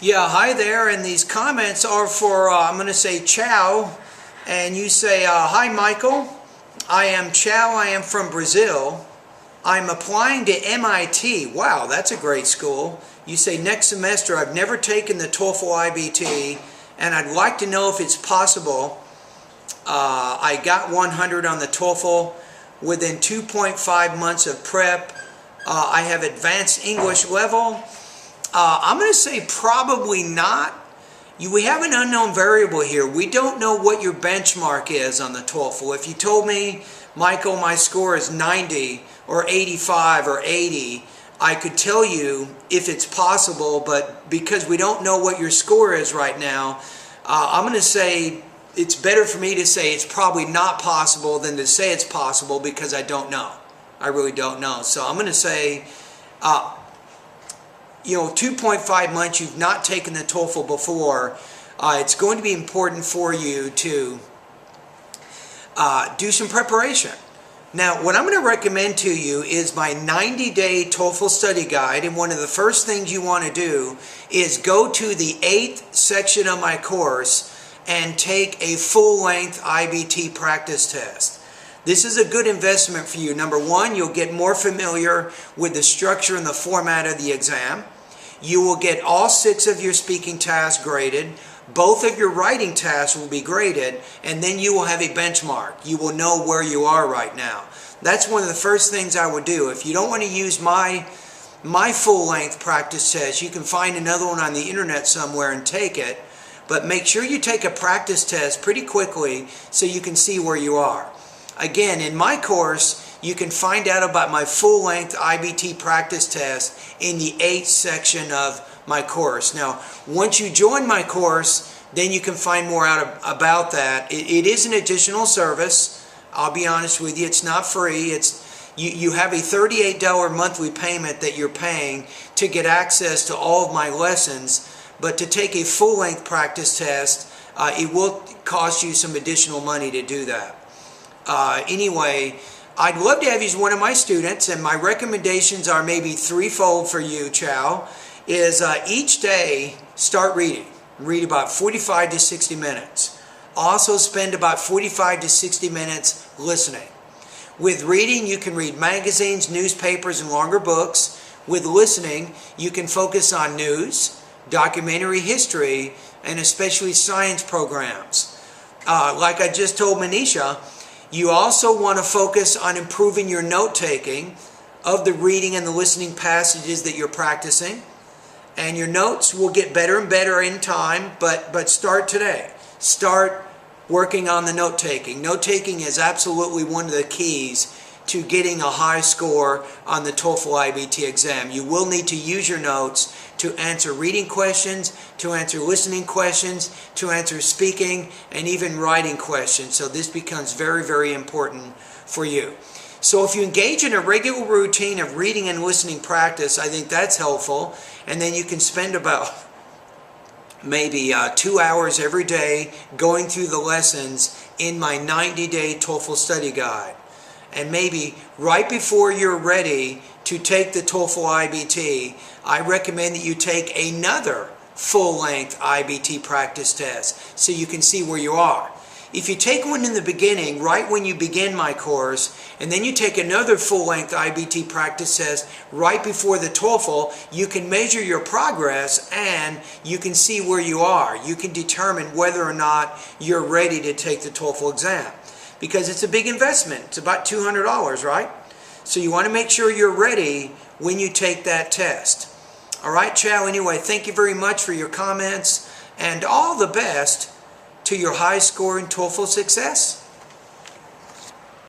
Yeah, hi there, and these comments are for, I'm going to say Chaio, and you say, hi Michael, I am Chaio, I am from Brazil, I'm applying to MIT, wow, that's a great school. You say, next semester, I've never taken the TOEFL IBT, and I'd like to know if it's possible. I got 100 on the TOEFL within 2.5 months of prep. I have advanced English level. I'm going to say probably not. We have an unknown variable here. We don't know what your benchmark is on the TOEFL. If you told me, Michael, my score is 90 or 85 or 80, I could tell you if it's possible, but because we don't know what your score is right now, I'm going to say it's better for me to say it's probably not possible than to say it's possible because I don't know. I really don't know. So I'm going to say 2.5 months, you've not taken the TOEFL before, it's going to be important for you to do some preparation. Now, what I'm going to recommend to you is my 90-day TOEFL study guide, and one of the first things you want to do is go to the 8th section of my course and take a full-length IBT practice test. This is a good investment for you. Number one, you'll get more familiar with the structure and the format of the exam. You will get all 6 of your speaking tasks graded. Both of your writing tasks will be graded, and then you will have a benchmark. You will know where you are right now. That's one of the first things I would do. If you don't want to use my full-length practice test, you can find another one on the internet somewhere and take it. But make sure you take a practice test pretty quickly so you can see where you are. Again, in my course, you can find out about my full-length IBT practice test in the 8th section of my course. Now, once you join my course, then you can find more out about that. It is an additional service. I'll be honest with you, it's not free. You have a $38 monthly payment that you're paying to get access to all of my lessons, but to take a full-length practice test, it will cost you some additional money to do that. Anyway, I'd love to have you as one of my students, and my recommendations are maybe threefold for you, Chaio, is each day start reading. Read about 45 to 60 minutes. Also spend about 45 to 60 minutes listening. With reading, you can read magazines, newspapers, and longer books. With listening, you can focus on news, documentary history, and especially science programs. Like I just told Manisha, you also want to focus on improving your note-taking of the reading and the listening passages that you're practicing. And your notes will get better and better in time, but start today. Start working on the note-taking. Note-taking is absolutely one of the keys to getting a high score on the TOEFL IBT exam. You will need to use your notes to answer reading questions, to answer listening questions, to answer speaking, and even writing questions. So this becomes very, very important for you. So if you engage in a regular routine of reading and listening practice, I think that's helpful. And then you can spend about maybe 2 hours every day going through the lessons in my 90-day TOEFL study guide. And maybe right before you're ready to take the TOEFL IBT, I recommend that you take another full-length IBT practice test so you can see where you are. If you take one in the beginning, right when you begin my course, and then you take another full-length IBT practice test right before the TOEFL, you can measure your progress and you can see where you are. You can determine whether or not you're ready to take the TOEFL exam. Because it's a big investment. It's about $200, right? So you want to make sure you're ready when you take that test. All right, Chaio, anyway, thank you very much for your comments, and all the best to your high-scoring TOEFL success.